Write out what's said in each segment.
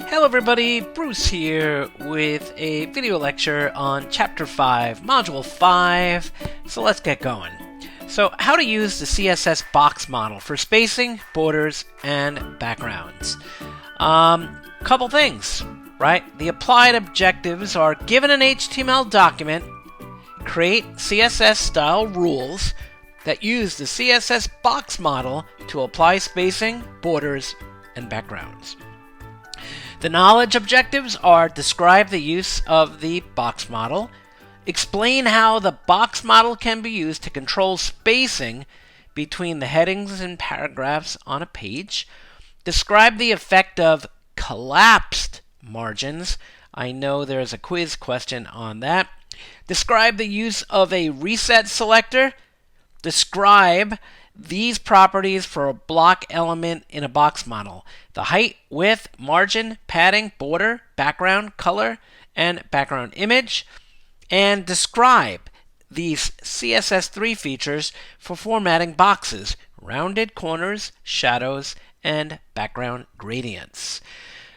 Hello everybody, Bruce here with a video lecture on Chapter 5, Module 5. So let's get going. So how to use the CSS box model for spacing, borders, and backgrounds. Couple things, right? The applied objectives are given an HTML document, create CSS style rules that use the CSS box model to apply spacing, borders, and backgrounds. The knowledge objectives are describe the use of the box model, explain how the box model can be used to control spacing between the headings and paragraphs on a page, describe the effect of collapsed margins. I know there's a quiz question on that. Describe the use of a reset selector. Describe these properties for a block element in a box model: the height, width, margin, padding, border, background, color, and background image. And describe these CSS3 features for formatting boxes: rounded corners, shadows, and background gradients.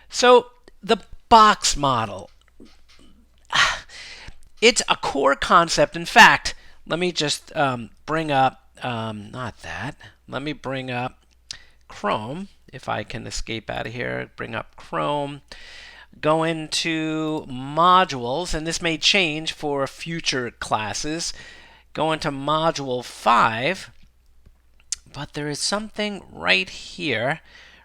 So the box model, it's a core concept. In fact, let me just bring up let me bring up Chrome, if I can escape out of here. Bring up Chrome, go into modules, and this may change for future classes. Go into module 5, but there is something right here.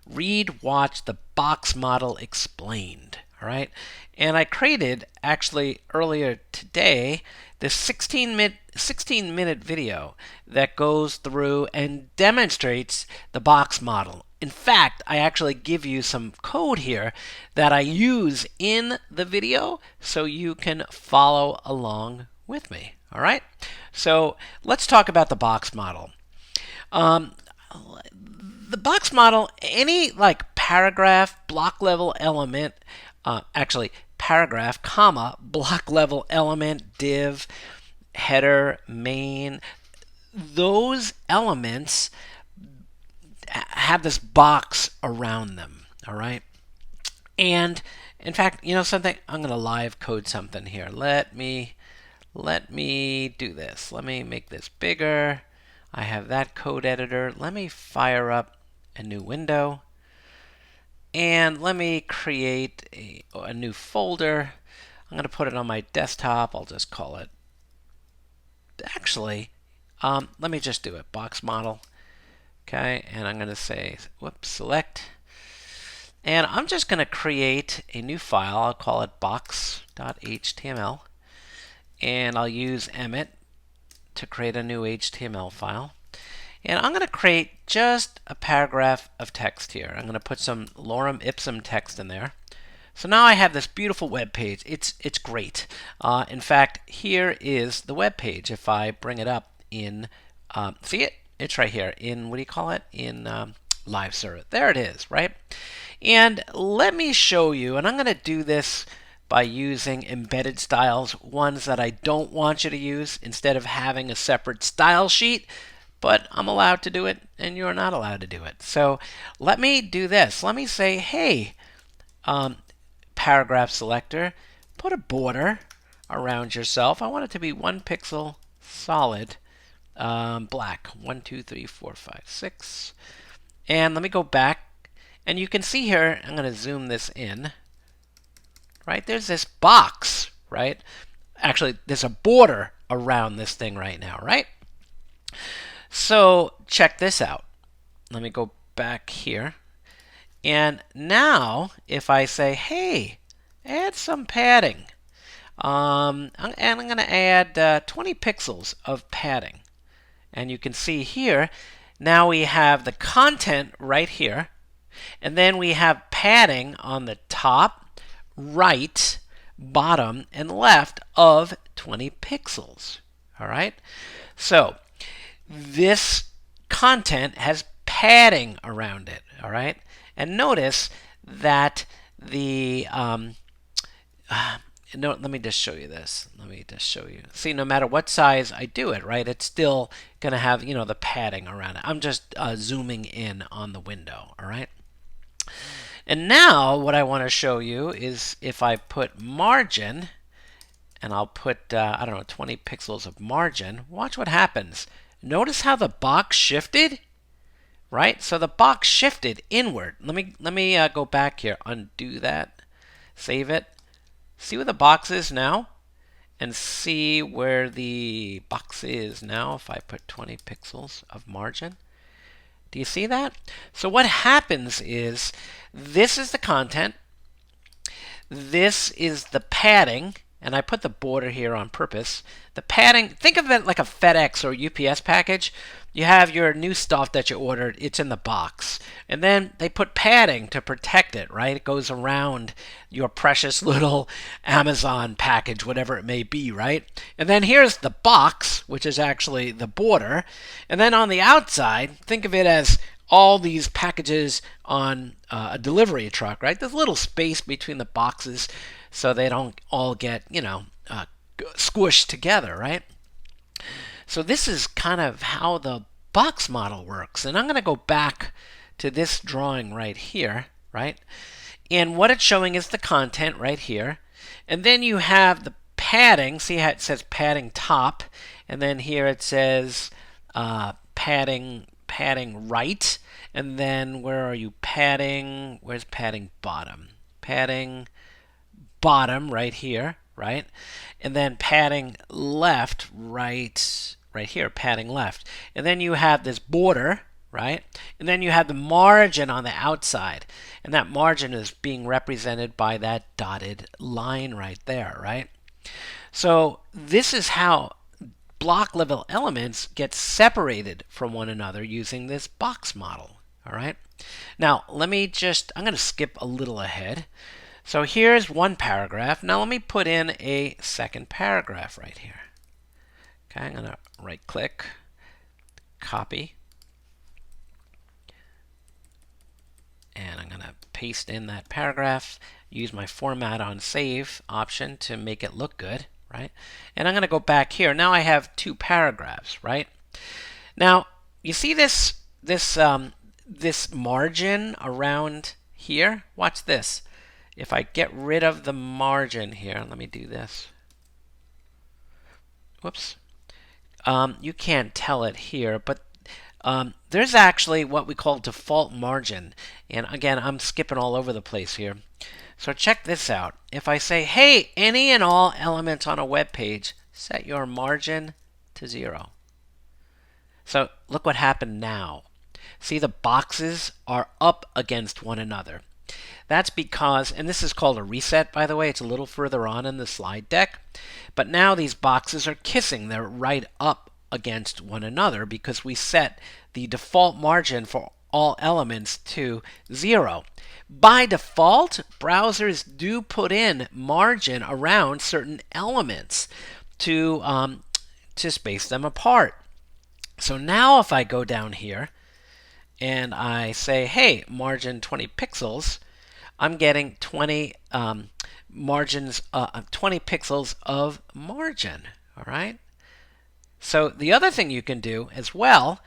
Read, watch the box model explained. All right, and I created actually earlier today this 16-minute video that goes through and demonstrates the box model. In fact, I actually give you some code here that I use in the video so you can follow along with me. All right, so let's talk about the box model. The box model, any paragraph, block level element, paragraph, comma, block level element, div, header, main, those elements have this box around them, all right? And in fact, you know something? I'm going to live code something here. Let me do this. Let me make this bigger. I have that code editor. Let me fire up a new window. And let me create a new folder. I'm going to put it on my desktop. I'll just call it, let me just do it, box model. Okay, and I'm going to say, select. And I'm just going to create a new file. I'll call it box.html. And I'll use Emmet to create a new HTML file. And I'm going to create just a paragraph of text here. I'm going to put some lorem ipsum text in there. So now I have this beautiful web page. It's great. In fact, here is the web page. If I bring it up in, see it? It's right here in, what do you call it? In Live Server. There it is, right? And let me show you, and I'm going to do this by using embedded styles, ones that I don't want you to use, instead of having a separate style sheet. But I'm allowed to do it, and you're not allowed to do it. So let me do this. Let me say, hey, paragraph selector, put a border around yourself. I want it to be 1 pixel solid, black. 1, 2, 3, 4, 5, 6. And let me go back, and you can see here, I'm going to zoom this in. Right, there's this box, right? Actually, there's a border around this thing right now, right? So check this out. Let me go back here. And now if I say, hey, add some padding. And I'm going to add 20 pixels of padding. And you can see here, now we have the content right here. And then we have padding on the top, right, bottom, and left of 20 pixels. All right? So this content has padding around it, all right? And notice that the, let me just show you this. Let me just show you. See, no matter what size I do it, right, it's still going to have, the padding around it. I'm just zooming in on the window, all right? And now what I want to show you is if I put margin, and I'll put, I don't know, 20 pixels of margin, watch what happens. Notice how the box shifted? Right? So the box shifted inward. Let me go back here, undo that, save it. See where the box is now? And see where the box is now if I put 20 pixels of margin. Do you see that? So what happens is, this is the content, this is the padding, and I put the border here on purpose. The padding, think of it like a FedEx or UPS package. You have your new stuff that you ordered, it's in the box. And then they put padding to protect it, right? It goes around your precious little Amazon package, whatever it may be, right? And then here's the box, which is actually the border. And then on the outside, think of it as all these packages on a delivery truck, right? There's a little space between the boxes so they don't all get, squished together, right? So this is kind of how the box model works. And I'm going to go back to this drawing right here, right? And what it's showing is the content right here. And then you have the padding. See how it says padding top. And then here it says padding right. And then where are you? Padding, where's padding bottom? Padding bottom right here, right? And then padding left right here, padding left. And then you have this border, right? And then you have the margin on the outside. And that margin is being represented by that dotted line right there, right? So this is how block level elements get separated from one another using this box model, all right? Now, I'm going to skip a little ahead. So here's one paragraph. Now let me put in a second paragraph right here. Okay, I'm going to right click, copy, and I'm going to paste in that paragraph, use my format on save option to make it look good, right? And I'm going to go back here. Now I have two paragraphs, right? Now you see this margin around here? Watch this. If I get rid of the margin here, let me do this. Whoops. You can't tell it here, but there's actually what we call default margin. And again, I'm skipping all over the place here. So check this out. If I say, hey, any and all elements on a web page, set your margin to 0. So look what happened now. See, the boxes are up against one another. That's because, and this is called a reset, by the way, it's a little further on in the slide deck, but now these boxes are kissing. They're right up against one another because we set the default margin for all elements to 0. By default, browsers do put in margin around certain elements to space them apart. So now if I go down here and I say, hey, margin 20 pixels, I'm getting 20 margins, 20 pixels of margin, all right? So the other thing you can do as well,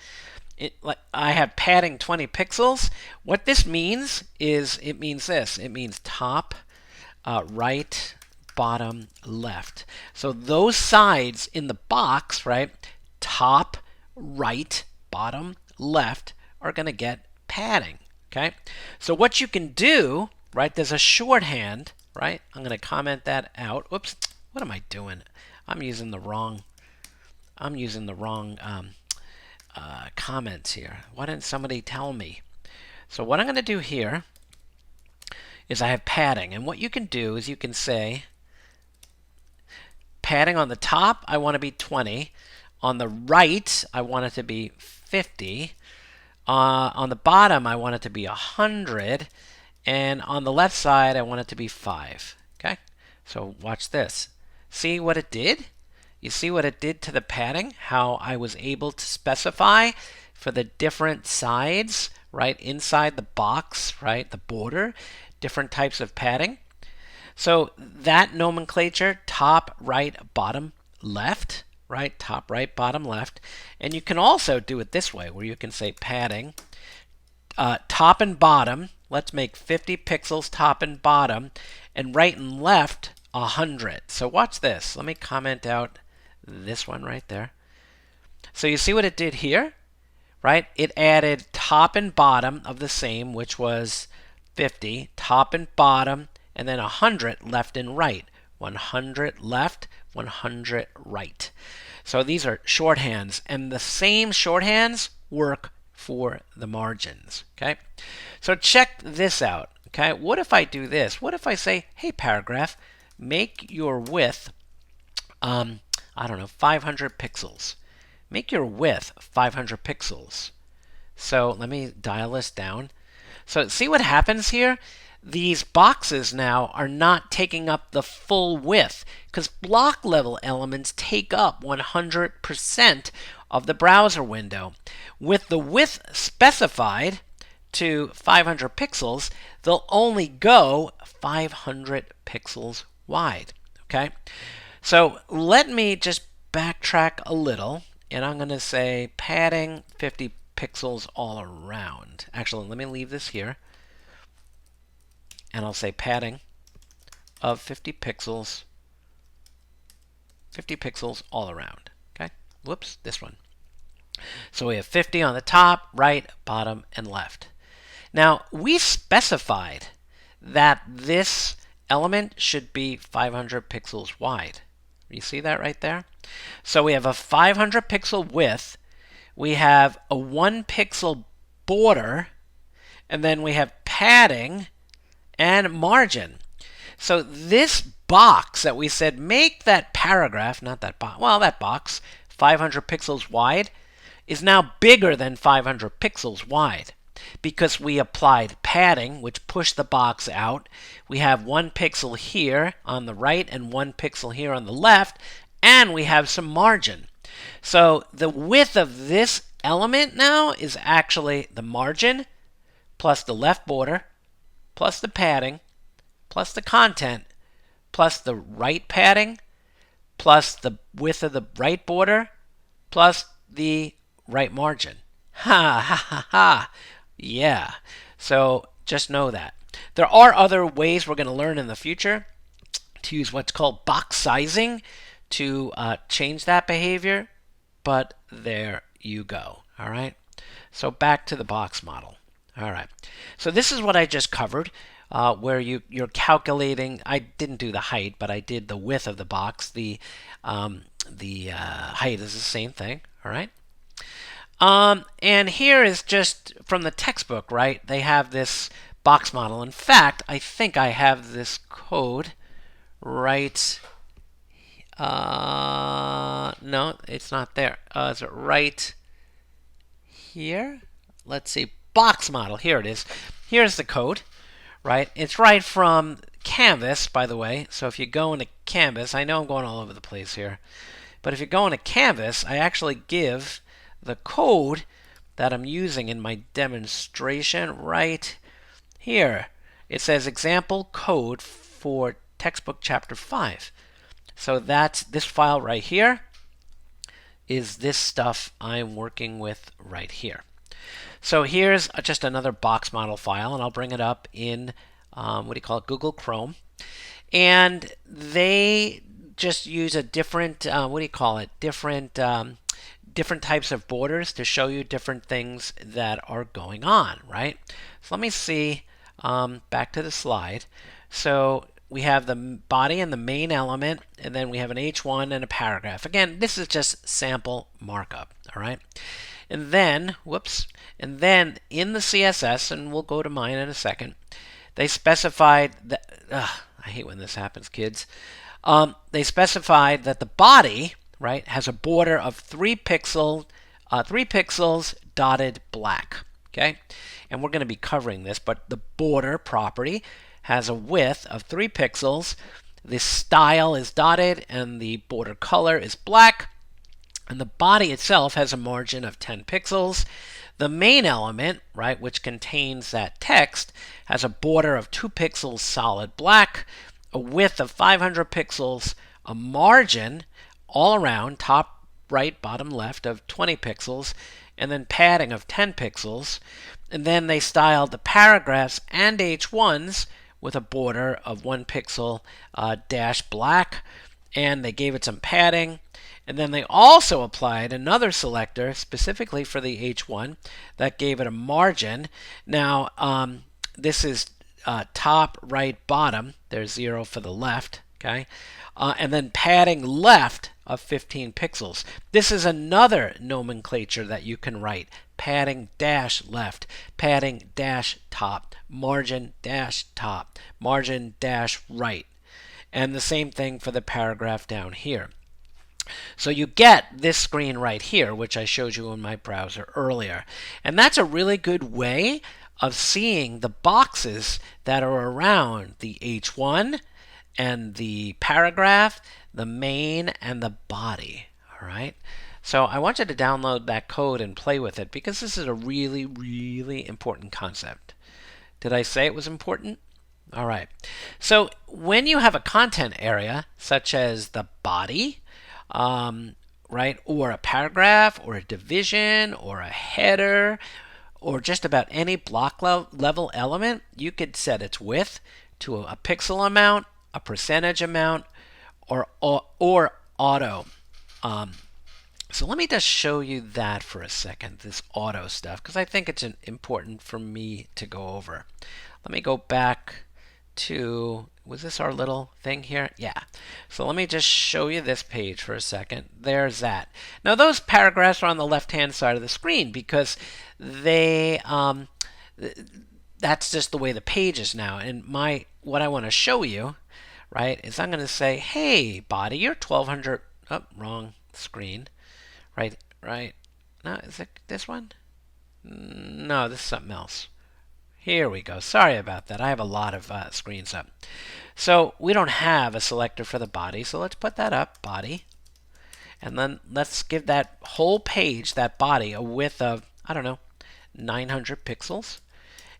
I have padding 20 pixels. What this means is, it means this. It means top, right, bottom, left. So those sides in the box, right, top, right, bottom, left, are going to get padding, okay? So what you can do, right, there's a shorthand, right? I'm going to comment that out. Oops, what am I doing? I'm using the wrong comments here. Why didn't somebody tell me? So what I'm going to do here is I have padding, and what you can do is you can say padding on the top, I want to be 20. On the right, I want it to be 50. On the bottom, I want it to be 100. And on the left side, I want it to be 5. Okay? So watch this. See what it did? You see what it did to the padding? How I was able to specify for the different sides, right, inside the box, right, the border, different types of padding. So that nomenclature, top, right, bottom, left, right, top, right, bottom, left. And you can also do it this way, where you can say padding, top and bottom, let's make 50 pixels top and bottom, and right and left 100. So watch this. Let me comment out this one right there. So you see what it did here, right? It added top and bottom of the same, which was 50, top and bottom, and then 100 left and right. 100 left, 100 right. So these are shorthands, and the same shorthands work for the margins, okay? So check this out, okay? What if I do this? What if I say, hey, paragraph, make your width, I don't know, 500 pixels. Make your width 500 pixels. So let me dial this down. So see what happens here? These boxes now are not taking up the full width because block level elements take up 100% of the browser window. With the width specified to 500 pixels, they'll only go 500 pixels wide. Okay? So let me just backtrack a little, and I'm going to say padding 50 pixels all around. Actually, let me leave this here. And I'll say padding of 50 pixels all around. Okay? Whoops, this one. So we have 50 on the top, right, bottom, and left. Now, we specified that this element should be 500 pixels wide. You see that right there? So we have a 500 pixel width, we have a 1 pixel border, and then we have padding and margin. So this box that we said make that paragraph, not that box, well, that box 500 pixels wide is now bigger than 500 pixels wide because we applied padding, which pushed the box out. We have 1 pixel here on the right and 1 pixel here on the left, and we have some margin. So the width of this element now is actually the margin plus the left border plus the padding, plus the content, plus the right padding, plus the width of the right border, plus the right margin. Ha ha ha ha. Yeah. So just know that. There are other ways we're going to learn in the future to use what's called box sizing to change that behavior, but there you go. All right. So back to the box model. All right, so this is what I just covered, where you're calculating. I didn't do the height, but I did the width of the box. The height is the same thing. All right, and here is just from the textbook, right? They have this box model. In fact, I think I have this code right. No, it's not there. Is it right here? Let's see. Box model. Here it is. Here's the code, right? It's right from Canvas, by the way. So if you go into Canvas, I know I'm going all over the place here, but if you go into Canvas, I actually give the code that I'm using in my demonstration right here. It says example code for textbook chapter 5. So that's this file right here is this stuff I'm working with right here. So here's just another box model file, and I'll bring it up in, Google Chrome. And they just use a different, different types of borders to show you different things that are going on, right? So let me see, back to the slide. So we have the body and the main element, and then we have an H1 and a paragraph. Again, this is just sample markup, all right? And then, and then in the CSS, and we'll go to mine in a second, they specified that, I hate when this happens, kids. They specified that the body, right, has a border of 3 pixels dotted black, okay? And we're going to be covering this, but the border property has a width of 3 pixels. The style is dotted, and the border color is black. And the body itself has a margin of 10 pixels. The main element, right, which contains that text, has a border of 2 pixels solid black, a width of 500 pixels, a margin all around, top, right, bottom, left, of 20 pixels, and then padding of 10 pixels. And then they styled the paragraphs and H1s with a border of 1 pixel dash black, and they gave it some padding. And then they also applied another selector specifically for the H1 that gave it a margin. Now, this is top, right, bottom. There's 0 for the left, okay? And then padding left of 15 pixels. This is another nomenclature that you can write. Padding dash left, padding dash top, margin dash top, margin dash right. And the same thing for the paragraph down here. So you get this screen right here, which I showed you in my browser earlier. And that's a really good way of seeing the boxes that are around the H1 and the paragraph, the main, and the body. All right. So I want you to download that code and play with it because this is a really, really important concept. Did I say it was important? All right. So when you have a content area, such as the body, right, or a paragraph, or a division, or a header, or just about any block level element, you could set its width to a pixel amount, a percentage amount, or auto. So let me just show you that for a second, this auto stuff, because I think it's important for me to go over. Let me go back to, was this our little thing here? Yeah. So let me just show you this page for a second. There's that. Now those paragraphs are on the left-hand side of the screen because they, that's just the way the page is now. And what I want to show you, right, is I'm going to say, hey, body, you're 1200, oh, wrong screen. Right. No, is it this one? No, this is something else. Here we go. Sorry about that. I have a lot of screens up. So we don't have a selector for the body, so let's put that up, body. And then let's give that whole page, that body, a width of, I don't know, 900 pixels.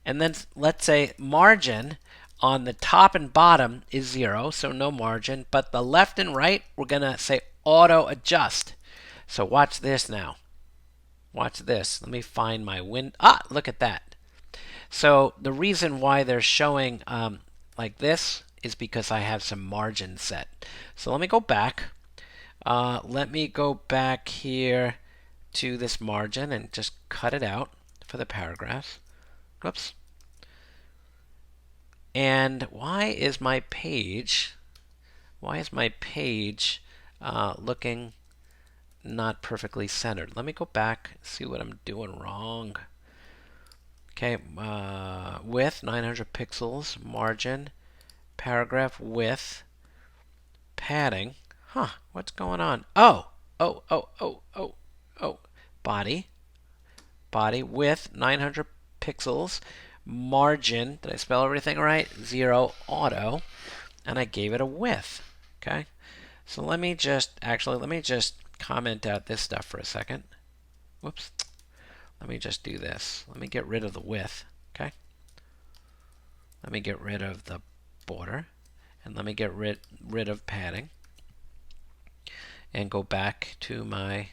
And then let's say margin on the top and bottom is 0, so no margin. But the left and right, we're going to say auto adjust. So watch this now. Watch this. Let me find my look at that. So the reason why they're showing like this is because I have some margin set. So let me go back. Let me go back here to this margin and just cut it out for the paragraphs. Whoops. And why is my page looking not perfectly centered? Let me go back, see what I'm doing wrong. Okay, width 900 pixels, margin, paragraph width, padding. Huh, what's going on? Oh, body width 900 pixels, margin. Did I spell everything right? 0 auto, and I gave it a width. Okay, so let me just comment out this stuff for a second. Whoops. Let me just do this. Let me get rid of the width, okay? Let me get rid of the border, and let me get rid of padding, and go back to my,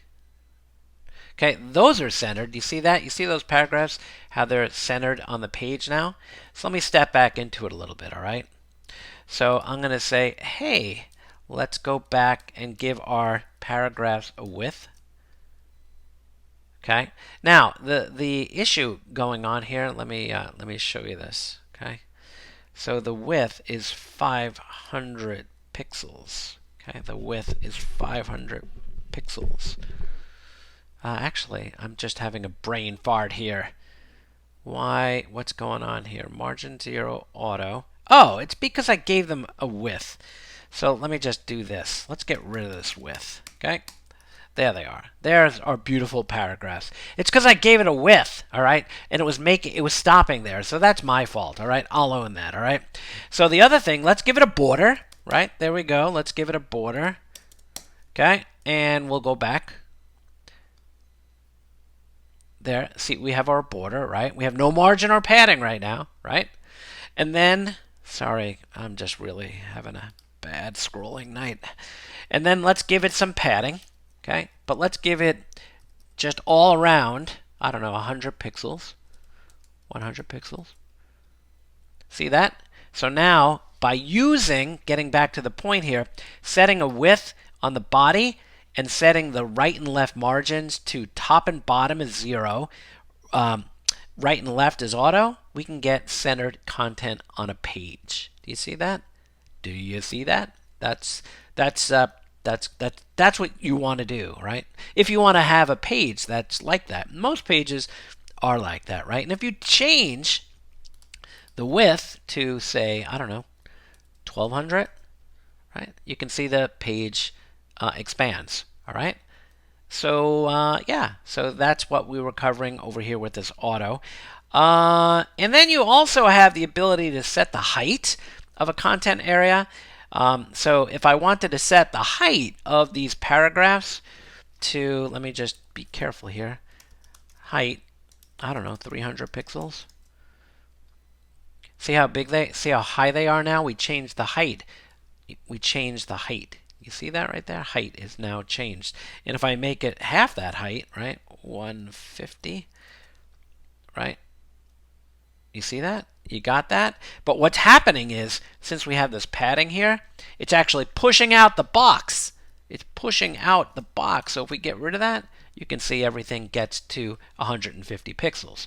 okay, those are centered. Do you see that? You see those paragraphs, how they're centered on the page now? So let me step back into it a little bit, all right? So I'm going to say, hey, let's go back and give our paragraphs a width. Okay. Now the issue going on here. Let me show you this. Okay. So the width is 500 pixels. Okay. The width is 500 pixels. Actually, I'm just having a brain fart here. Why? What's going on here? Margin 0 auto. Oh, it's because I gave them a width. So let me just do this. Let's get rid of this width. Okay. There they are. There's our beautiful paragraphs. It's because I gave it a width, all right? And it was stopping there. So that's my fault, all right? I'll own that, all right? So the other thing, let's give it a border, right? There we go. Let's give it a border. Okay? And we'll go back. There. See, we have our border, right? We have no margin or padding right now, right? And then, sorry, I'm just really having a bad scrolling night. And then let's give it some padding. Okay, but let's give it just all around, I don't know, 100 pixels, 100 pixels. See that? So now, by getting back to the point here, setting a width on the body and setting the right and left margins to top and bottom is 0, right and left is auto, we can get centered content on a page. Do you see that? Do you see that? That's what you want to do, right? If you want to have a page that's like that. Most pages are like that, right? And if you change the width to, say, I don't know, 1200, right? You can see the page expands, all right? So yeah, so that's what we were covering over here with this auto. And then you also have the ability to set the height of a content area. So if I wanted to set the height of these paragraphs to, let me just be careful here, height, I don't know, 300 pixels. See how high they are now? We changed the height. We changed the height. You see that right there? Height is now changed. And if I make it half that height, right, 150, right? You see that? You got that? But what's happening is, since we have this padding here, it's actually pushing out the box. It's pushing out the box. So if we get rid of that, you can see everything gets to 150 pixels.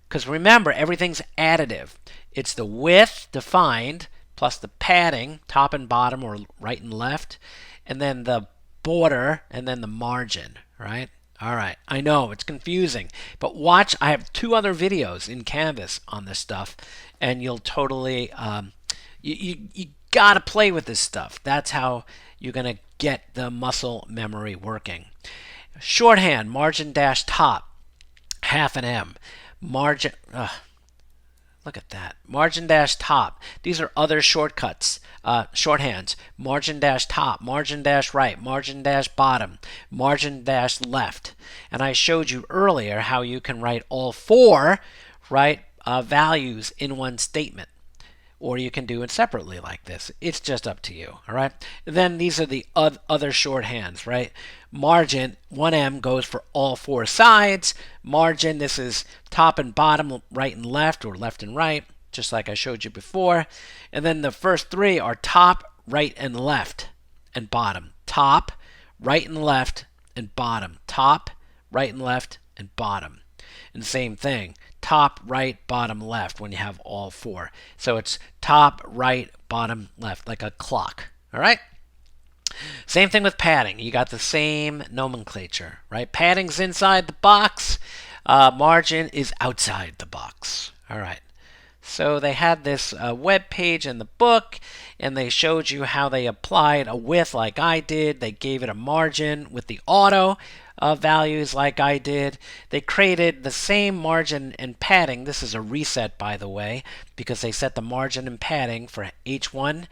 Because remember, everything's additive. It's the width defined plus the padding, top and bottom or right and left, and then the border and then the margin, right? All right, I know it's confusing, but watch. I have 2 other videos in Canvas on this stuff, and you'll totally, you gotta play with this stuff. That's how you're gonna get the muscle memory working. Shorthand, margin dash top, half an M. Margin, look at that. Margin dash top. These are other shortcuts, shorthands. Margin dash top, margin dash right, margin dash bottom, margin dash left. And I showed you earlier how you can write all 4, right, values in one statement. Or you can do it separately like this. It's just up to you, all right? Then these are the other shorthands, right? Margin, 1M goes for all 4 sides. Margin, this is top and bottom, right and left, or left and right, just like I showed you before. And then the first 3 are top, right, and left, and bottom. Top, right, and left, and bottom. Top, right, and left, and bottom. And same thing, top, right, bottom, left when you have all 4. So it's top, right, bottom, left, like a clock. All right? Same thing with padding. You got the same nomenclature, right? Padding's inside the box. Margin is outside the box. All right. So they had this web page in the book, and they showed you how they applied a width like I did. They gave it a margin with the auto values like I did. They created the same margin and padding. This is a reset, by the way, because they set the margin and padding for H1,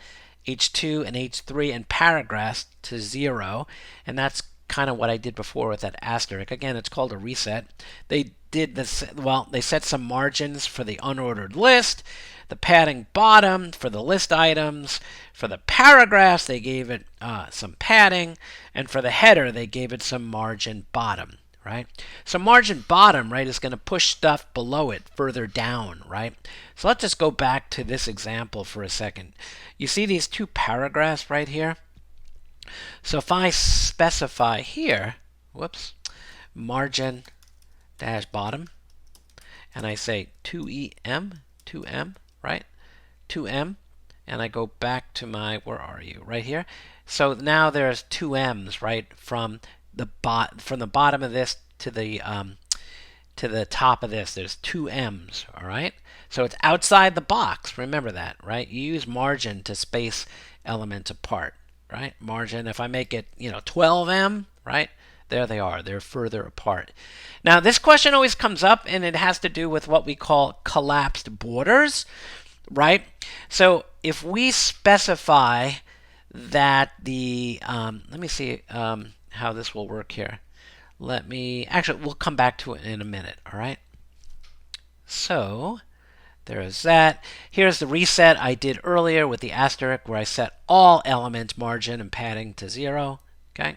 H2, and H3 and paragraphs to 0. And that's kind of what I did before with that asterisk. Again, it's called a reset. They did this, well, they set some margins for the unordered list, the padding bottom for the list items. For the paragraphs, they gave it some padding, and for the header, they gave it some margin bottom, right? So margin bottom, right, is going to push stuff below it further down, right? So let's just go back to this example for a second. You see these 2 paragraphs right here? So if I specify here, whoops, margin dash bottom, and I say 2em, 2m, right? 2m, and I go back to my, where are you? Right here. So now there's 2 m's, right, from the bottom of this to the top of this. There's 2 m's, all right? So it's outside the box. Remember that, right? You use margin to space elements apart, right? Margin, if I make it, 12m, right? There they are. They're further apart. Now, this question always comes up, and it has to do with what we call collapsed borders, right? So if we specify that the, let me see how this will work here. Actually, we'll come back to it in a minute, all right? So there is that. Here's the reset I did earlier with the asterisk where I set all elements, margin, and padding to 0, okay?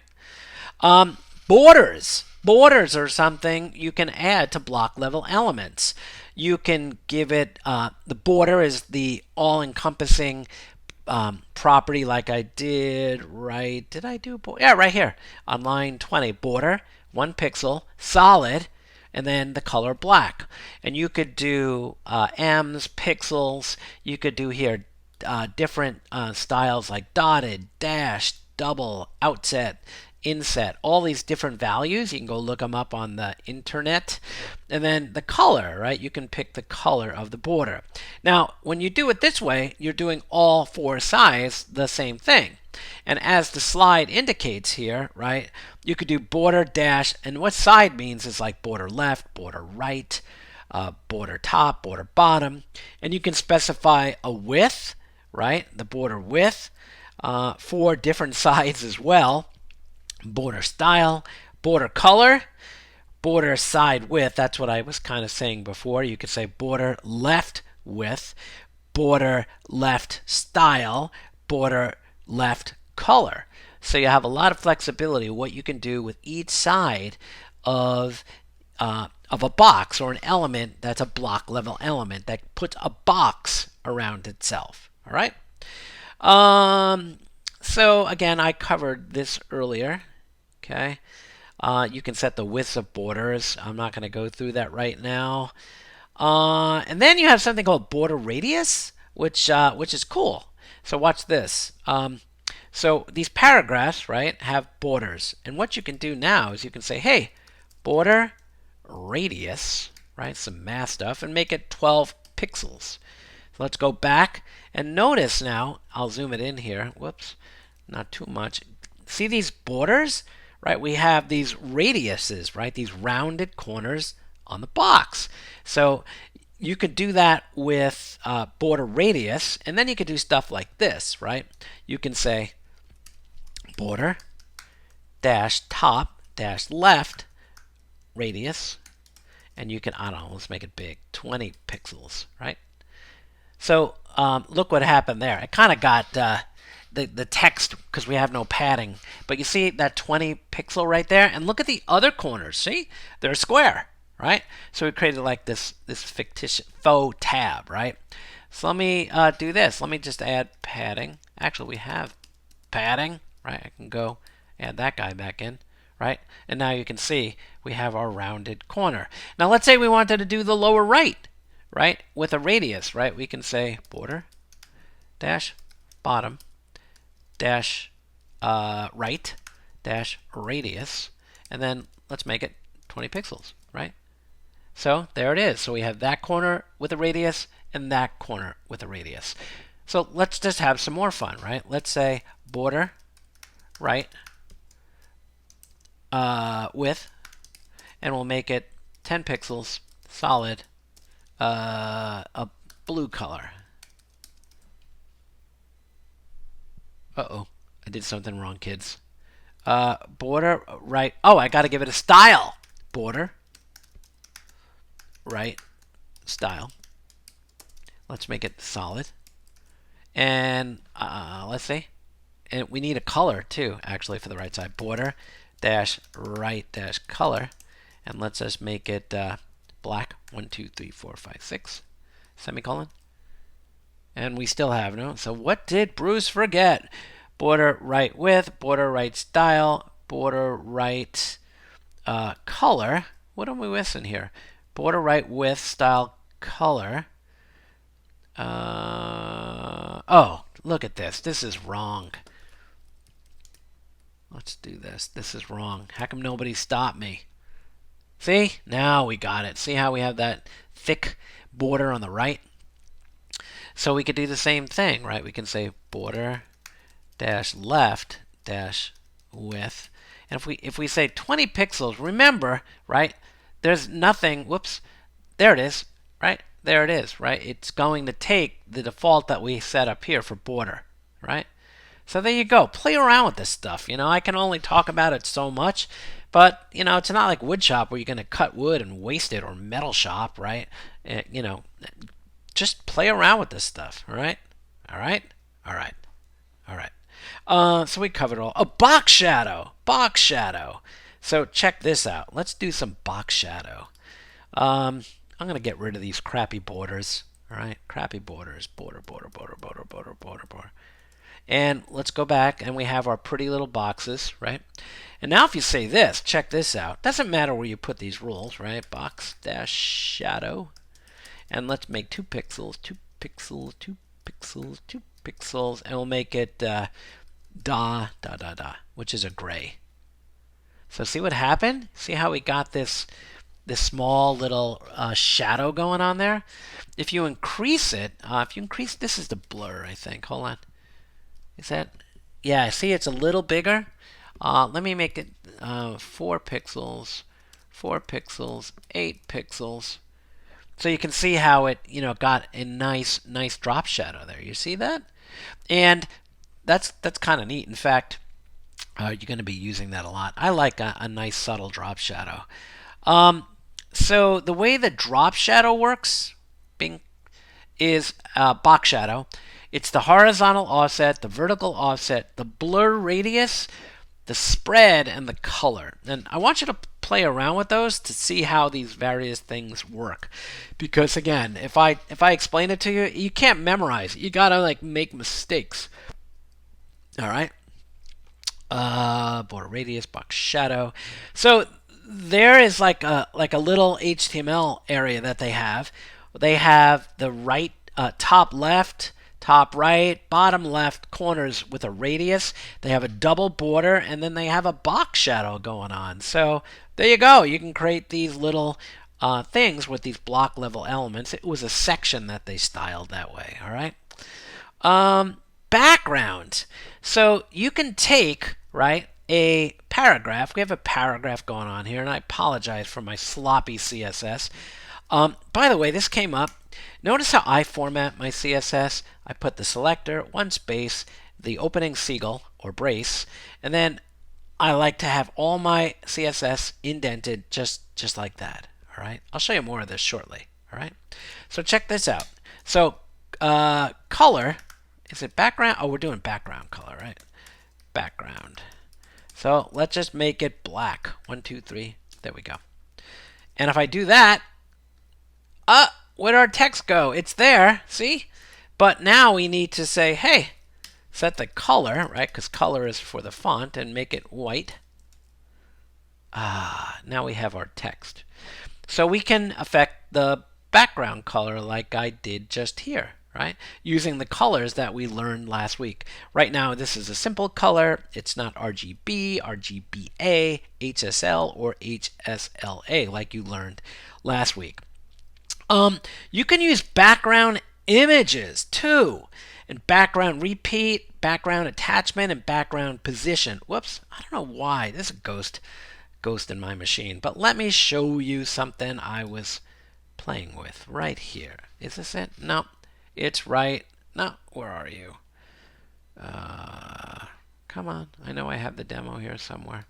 Borders. Borders are something you can add to block level elements. You can give it, the border is the all-encompassing property like I did, right? Did I do, yeah, right here on line 20. Border, 1 pixel, solid, and then the color black. And you could do M's, pixels. You could do here different styles like dotted, dash, double, outset, inset, all these different values. You can go look them up on the internet. And then the color, right? You can pick the color of the border. Now, when you do it this way, you're doing all 4 sides the same thing. And as the slide indicates here, right, you could do border dash, and what side means is like border left, border right, border top, border bottom, and you can specify a width, right, the border width, 4 different sides as well. Border style, border color, border side width. That's what I was kind of saying before. You could say border left width, border left style, border left color. So you have a lot of flexibility what you can do with each side of a box or an element that's a block level element that puts a box around itself. All right. So again, I covered this earlier. Okay. You can set the widths of borders. I'm not going to go through that right now. And then you have something called border radius, which is cool. So watch this. So these paragraphs, right, have borders. And what you can do now is you can say, hey, border radius, right, some math stuff, and make it 12 pixels. So let's go back and notice now, I'll zoom it in here. Whoops, not too much. See these borders? Right, we have these radiuses, right, these rounded corners on the box. So you could do that with border radius, and then you could do stuff like this, right? You can say border dash top dash left radius, and you can, I don't know, let's make it big, 20 pixels, right? So look what happened there. It kind of got the text, because we have no padding, but you see that 20 pixel right there, and look at the other corners. See, they're square, right? So we created like this fictitious faux tab, right? So let me do this. Let me just add padding. Actually, we have padding, right? I can go add that guy back in, right? And now you can see we have our rounded corner. Now let's say we wanted to do the lower right, right, with a radius, right? We can say border dash bottom dash right dash radius, and then let's make it 20 pixels, right? So there it is. So we have that corner with a radius and that corner with a radius. So let's just have some more fun, right? Let's say border right width, and we'll make it 10 pixels solid, a blue color. Uh-oh, I did something wrong, kids. Border right. Oh, I got to give it a style. Border right style. Let's make it solid. And let's see. And we need a color too, actually, for the right side. Border dash right dash color. And let's just make it black. 1, 2, 3, 4, 5, 6. Semicolon. And we still have no. So what did Bruce forget? Border right width, border right style, border right color. What are we missing here? Border right width, style, color. Oh, look at this. This is wrong. Let's do this. This is wrong. How come nobody stopped me? See? Now we got it. See how we have that thick border on the right? So we could do the same thing, right? We can say border dash left dash width. And if we say 20 pixels, remember, right? There's nothing, whoops, there it is, right? There it is, right? It's going to take the default that we set up here for border, right? So there you go. Play around with this stuff. You know, I can only talk about it so much, but, you know, it's not like wood shop where you're going to cut wood and waste it, or metal shop, right? You know, just play around with this stuff, all right? All right? All right. All right. So we covered all. Oh, box shadow. Box shadow. So check this out. Let's do some box shadow. I'm going to get rid of these crappy borders. All right, crappy borders. Border, border, border, border, border, border, border. And let's go back, and we have our pretty little boxes, right? And now if you say this, check this out. Doesn't matter where you put these rules, right? Box dash shadow. And let's make 2 pixels, 2 pixels, 2 pixels, 2 pixels, and we'll make it which is a gray. So see what happened? See how we got this small little shadow going on there? If you increase it, this is the blur, I think. Hold on. Is that? Yeah, see it's a little bigger. Let me make it 4 pixels, 4 pixels, 8 pixels. So you can see how it, got a nice drop shadow there. You see that? And that's kind of neat. In fact, you're going to be using that a lot. I like a nice subtle drop shadow. So the way the drop shadow works, is box shadow. It's the horizontal offset, the vertical offset, the blur radius, the spread, and the color. And I want you to play around with those to see how these various things work. Because again, if I explain it to you, you can't memorize it. You gotta make mistakes. All right. Border radius, box shadow. So there is like a little HTML area that they have. They have the right, top left, top right, bottom left corners with a radius. They have a double border, and then they have a box shadow going on. So there you go. You can create these little things with these block level elements. It was a section that they styled that way. All right. Background. So you can take, right, a paragraph. We have a paragraph going on here, and I apologize for my sloppy CSS. By the way, this came up. Notice how I format my CSS. I put the selector, 1 space, the opening seagull or brace, and then I like to have all my CSS indented just like that. All right. I'll show you more of this shortly. All right. So check this out. So color, is it background? Oh, we're doing background color, right? Background. So let's just make it black. 1, 2, 3. There we go. And if I do that, where'd our text go? It's there, see? But now we need to say, hey, set the color, right? Because color is for the font, and make it white. Now we have our text. So we can affect the background color like I did just here, right? Using the colors that we learned last week. Right now, this is a simple color. It's not RGB, RGBA, HSL, or HSLA like you learned last week. You can use background images too, and background repeat, background attachment, and background position. Whoops, I don't know why. This is a ghost in my machine. But let me show you something I was playing with right here. Is this it? No, it's right. No, where are you? Come on. I know I have the demo here somewhere.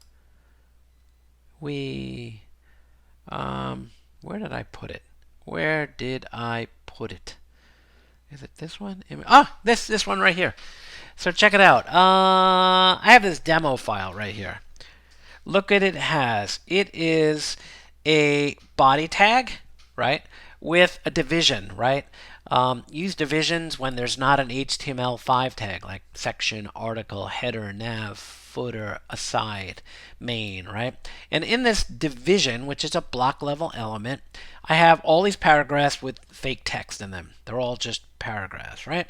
Where did I put it? Where did I put it? Is it this one? This one right here. So check it out. I have this demo file right here. Look at it has. It is a body tag, right, with a division, right? Use divisions when there's not an HTML5 tag, like section, article, header, nav, footer, aside, main, right? And in this division, which is a block level element, I have all these paragraphs with fake text in them. They're all just paragraphs, right?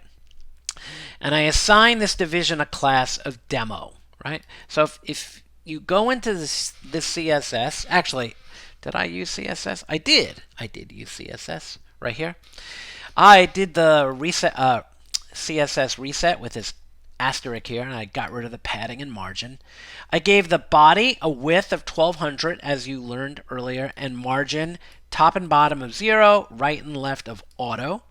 And I assign this division a class of demo, right? So if you go into this CSS, actually, did I use CSS? I did use CSS right here. I did the reset, CSS reset with this asterisk here, and I got rid of the padding and margin. I gave the body a width of 1200, as you learned earlier, and margin top and bottom of 0, right and left of auto.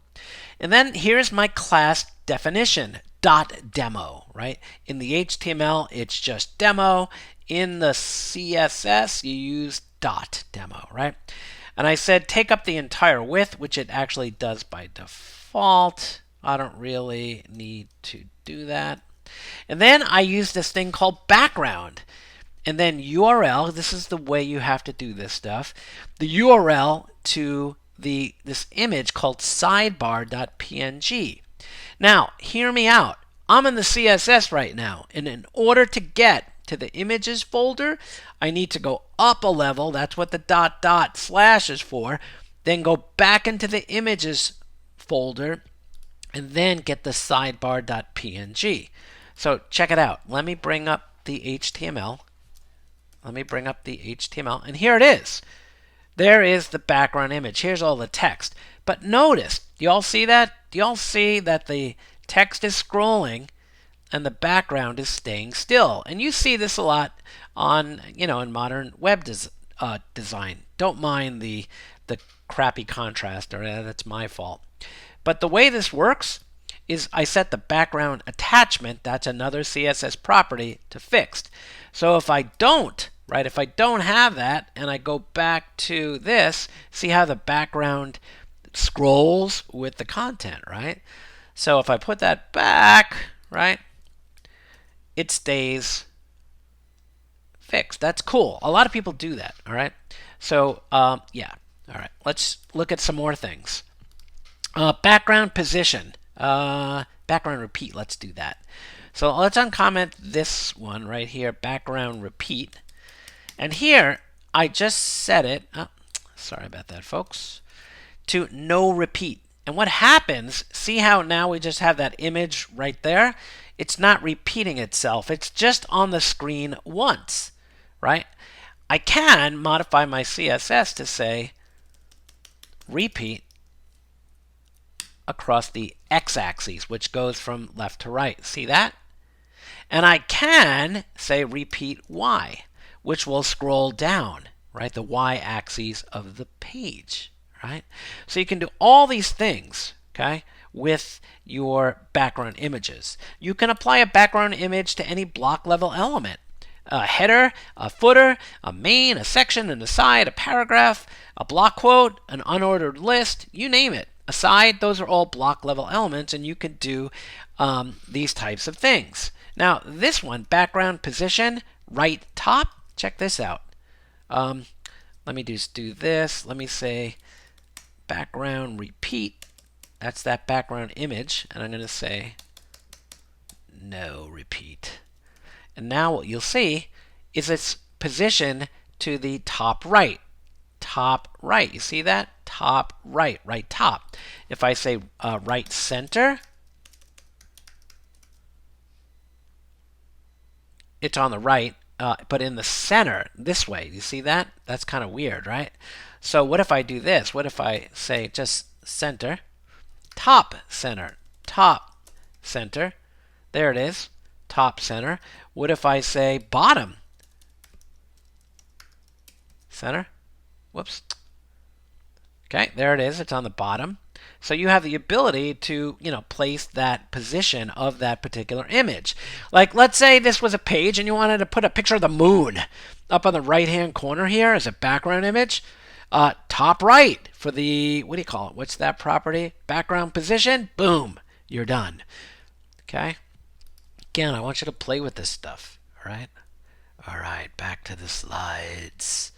And then here's my class definition, .demo, right? In the HTML, it's just demo. In the CSS, you use .demo, right? And I said take up the entire width, which it actually does by default. I don't really need to do that. And then I use this thing called background. and then URL. This is the way you have to do this stuff. The URL to this image called sidebar.png. Now, hear me out. I'm in the CSS right now, and in order to get to the images folder, I need to go up a level. That's what the // is for. Then go back into the images folder, and then get the sidebar.png. So check it out. Let me bring up the HTML. And here it is. There is the background image. Here's all the text. But notice, do y'all see that? Do y'all see that the text is scrolling and the background is staying still? And you see this a lot on, in modern web design. Don't mind the crappy contrast, or that's my fault. But the way this works is I set the background attachment, that's another CSS property, to fixed. So if I don't have that, and I go back to this, see how the background scrolls with the content, right? So if I put that back, right, it stays fixed. That's cool. A lot of people do that, all right? So, yeah. All right, let's look at some more things. Background position. Background repeat, let's do that. So let's uncomment this one right here, background repeat. And here, I just set it, sorry about that, folks, to no repeat. And what happens, see how now we just have that image right there? It's not repeating itself. It's just on the screen once, right? I can modify my CSS to say repeat across the x-axis, which goes from left to right. See that? And I can say repeat y, which will scroll down, right? The y-axis of the page, right? So you can do all these things, okay, with your background images. You can apply a background image to any block level element. A header, a footer, a main, a section, an aside, a paragraph, a block quote, an unordered list, you name it. Aside, those are all block level elements, and you can do these types of things. Now, this one, background position, right top, check this out. Let me just do this. Let me say background repeat. That's that background image, and I'm going to say no repeat. And now what you'll see is its position to the top right. Top right. You see that? Top right. Right top. If I say right center, it's on the right, but in the center, this way. You see that? That's kind of weird, right? So what if I do this? What if I say just center, top center, top center? There it is. Top center. What if I say bottom center? Whoops. Okay, there it is. It's on the bottom. So you have the ability to, place that position of that particular image. Like, let's say this was a page and you wanted to put a picture of the moon up on the right-hand corner here as a background image. Top right for the, what do you call it? What's that property? Background position. Boom. You're done. Okay? Again, I want you to play with this stuff. All right? All right, back to the slides.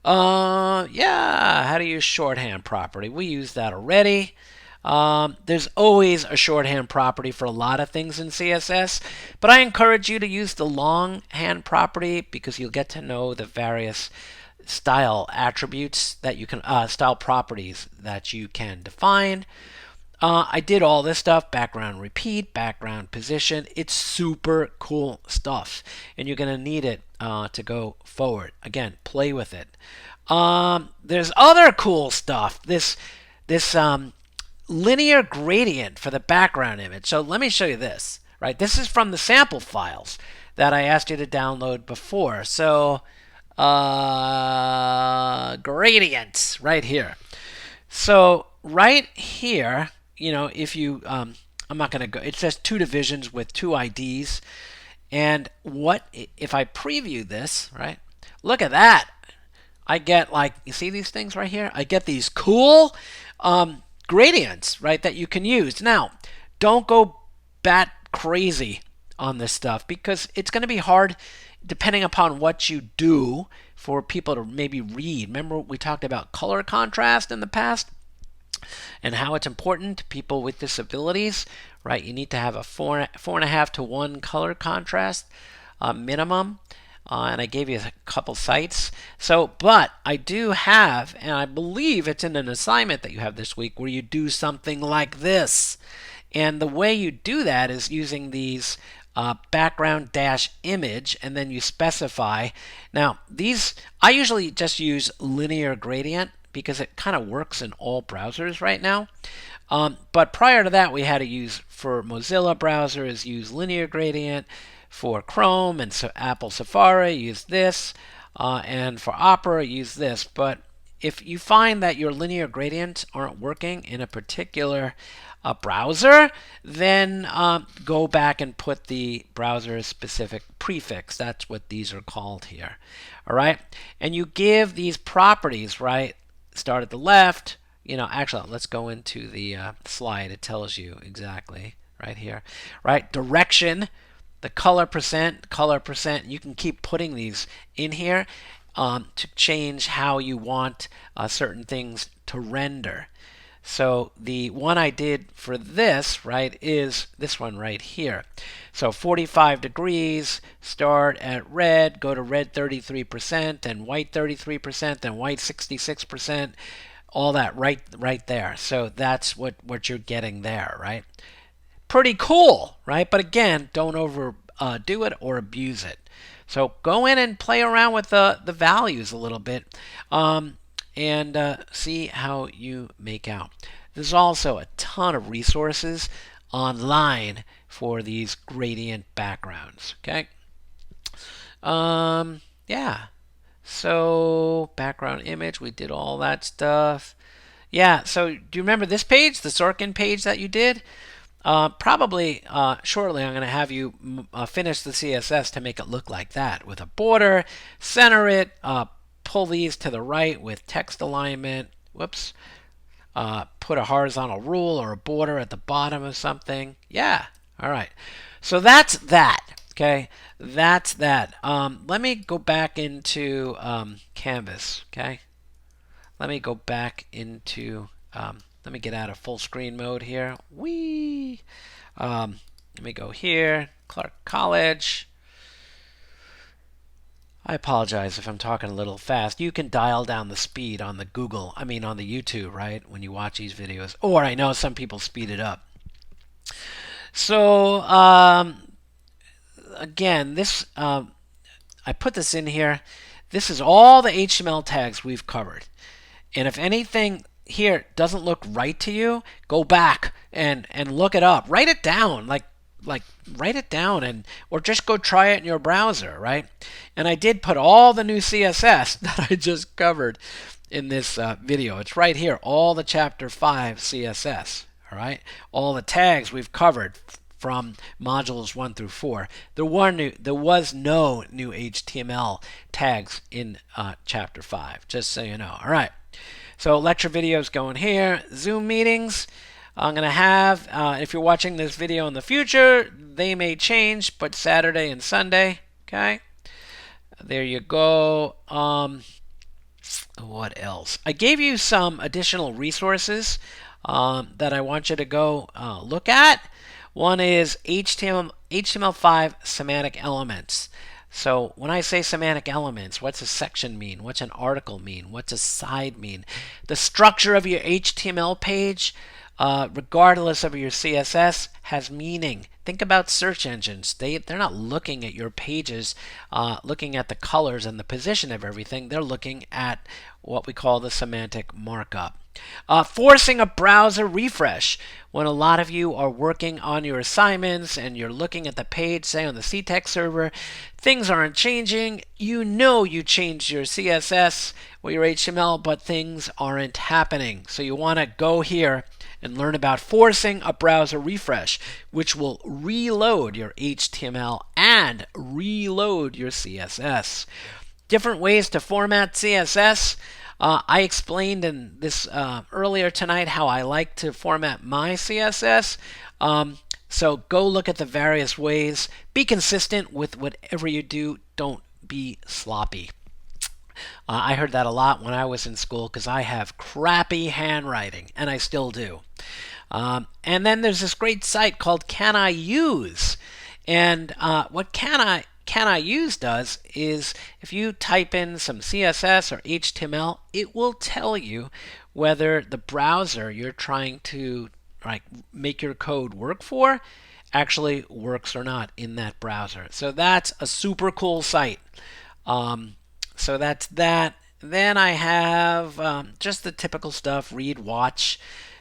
Yeah, how to use shorthand property. We use that already. There's always a shorthand property for a lot of things in CSS, but I encourage you to use the longhand property because you'll get to know the various style attributes that you can, style properties that you can define. I did all this stuff, background repeat, background position. It's super cool stuff, and you're going to need it to go forward. Again, play with it. There's other cool stuff. This linear gradient for the background image. So let me show you this. Right, this is from the sample files that I asked you to download before. So gradients right here. So right here, if you, I'm not going to go, it says two divisions with two IDs. And what, if I preview this, right, look at that. I get you see these things right here? I get these cool gradients, right, that you can use. Now, don't go bat crazy on this stuff because it's going to be hard depending upon what you do for people to maybe read. Remember we talked about color contrast in the past and how it's important to people with disabilities, right? You need to have a 4.5 to 1 color contrast minimum. And I gave you a couple sites. So, but I do have, and I believe it's in an assignment that you have this week, where you do something like this. And the way you do that is using these background dash image, and then you specify. Now, these, I usually just use linear gradient because it kind of works in all browsers right now. But prior to that, we had to use, for Mozilla browsers, use linear gradient. For Chrome and so Apple Safari, use this. And for Opera, use this. But if you find that your linear gradients aren't working in a particular browser, then go back and put the browser-specific prefix. That's what these are called here. All right? And you give these properties, right? Start at the left. Actually, let's go into the slide. It tells you exactly right here. Right? Direction. The color percent. You can keep putting these in here to change how you want certain things to render. So the one I did for this, right, is this one right here. So 45 degrees, start at red, go to red 33%, and white 33%, and white 66%, all that right there. So that's what you're getting there, right? Pretty cool, right? But again, don't overdo it or abuse it. So go in and play around with the values a little bit and see how you make out. There's also a ton of resources online for these gradient backgrounds, okay? Yeah. So background image, we did all that stuff. Yeah, so do you remember this page, the Sorkin page that you did? Probably shortly I'm going to have you finish the CSS to make it look like that with a border, center it, pull these to the right with text alignment, whoops, put a horizontal rule or a border at the bottom of something. Yeah, all right. So that's that, okay? That's that. Let me go back into Canvas, okay? Let me go back into... let me get out of full screen mode here. Whee! Let me go here. Clark College. I apologize if I'm talking a little fast. You can dial down the speed on the on the YouTube, right? When you watch these videos. Or I know some people speed it up. So, again, this I put this in here. This is all the HTML tags we've covered. And if anything here doesn't look right to you, go back and look it up. Write it down, like write it down, and or just go try it in your browser, right? And I did put all the new CSS that I just covered in this video. It's right here, all the chapter 5 CSS, all right? All the tags we've covered from modules 1 through 4. There was no new HTML tags in chapter 5, just so you know. All right. So lecture videos going here. Zoom meetings I'm going to have. If you're watching this video in the future, they may change, but Saturday and Sunday. Okay. There you go. What else? I gave you some additional resources that I want you to go look at. One is HTML5 semantic elements. So when I say semantic elements, what's a section mean? What's an article mean? What's a side mean? The structure of your HTML page, regardless of your CSS, has meaning. Think about search engines. They're not looking at your pages, looking at the colors and the position of everything. They're looking at what we call the semantic markup. Forcing a browser refresh. When a lot of you are working on your assignments and you're looking at the page, say on the CTEC server, things aren't changing. You know you changed your CSS or your HTML, but things aren't happening. So you want to go here and learn about forcing a browser refresh, which will reload your HTML and reload your CSS. Different ways to format CSS. I explained in this earlier tonight how I like to format my CSS. So go look at the various ways. Be consistent with whatever you do. Don't be sloppy. I heard that a lot when I was in school because I have crappy handwriting, and I still do. And then there's this great site called Can I Use? And what Can I Use does is if you type in some CSS or HTML, it will tell you whether the browser you're trying to make your code work for actually works or not in that browser. So that's a super cool site. So that's that. Then I have just the typical stuff: read, watch,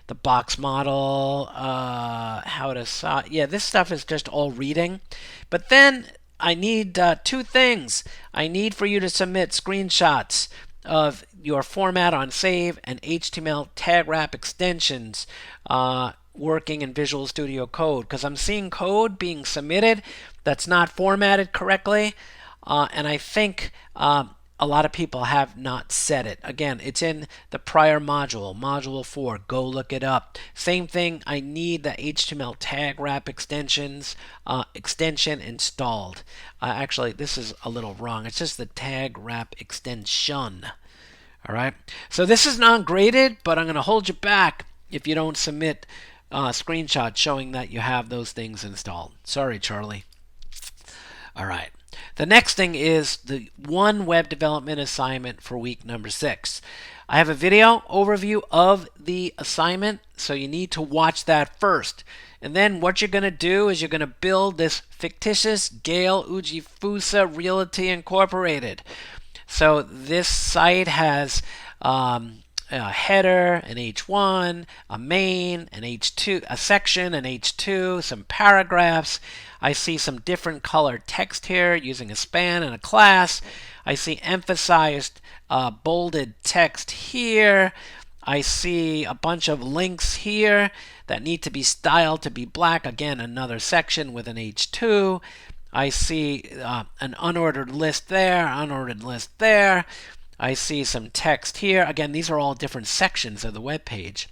the box model, how to yeah, this stuff is just all reading. But then I need two things. I need for you to submit screenshots of your format on save and HTML tag wrap extensions working in Visual Studio Code, because I'm seeing code being submitted that's not formatted correctly, and I think a lot of people have not set it. Again, it's in the prior module, module 4. Go look it up. Same thing, I need the HTML tag wrap extension installed. Actually, this is a little wrong. It's just the tag wrap extension. All right. So this is non-graded, but I'm going to hold you back if you don't submit screenshots showing that you have those things installed. Sorry, Charlie. All right. The next thing is the one web development assignment for week number 6. I have a video overview of the assignment, so you need to watch that first. And then what you're going to do is you're going to build this fictitious Gale Ujifusa Realty Incorporated. So this site has a header, an H1, a main, an H2, a section, an H2, some paragraphs. I see some different colored text here using a span and a class. I see emphasized bolded text here. I see a bunch of links here that need to be styled to be black. Again, another section with an H2. I see an unordered list there, unordered list there. I see some text here. Again, these are all different sections of the web page.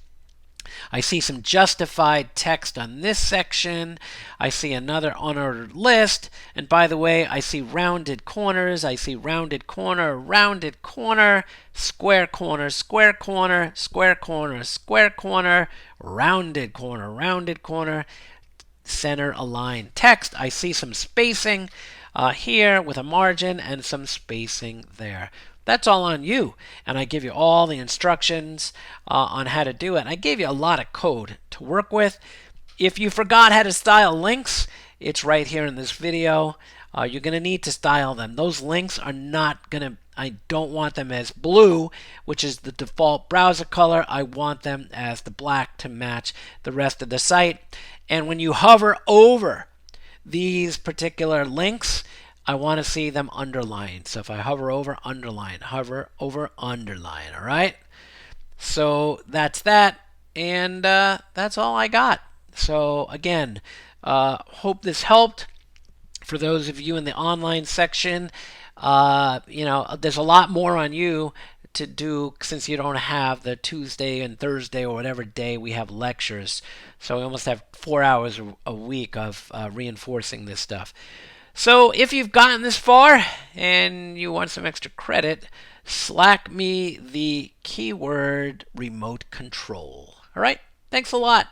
I see some justified text on this section. I see another unordered list. And by the way, I see rounded corners. I see rounded corner, rounded corner, square corner, square corner, square corner, square corner, rounded corner, rounded corner, center aligned text. I see some spacing here with a margin and some spacing there. That's all on you, and I give you all the instructions on how to do it. I gave you a lot of code to work with. If you forgot how to style links, it's right here in this video. You're going to need to style them. Those links are not going to, I don't want them as blue, which is the default browser color. I want them as the black to match the rest of the site. And when you hover over these particular links, I want to see them underlined. So if I hover over, underline, hover over, underline. All right. So that's that, and that's all I got. So again, hope this helped. For those of you in the online section, there's a lot more on you to do since you don't have the Tuesday and Thursday or whatever day we have lectures. So we almost have 4 hours a week of reinforcing this stuff. So if you've gotten this far and you want some extra credit, Slack me the keyword remote control. All right, thanks a lot.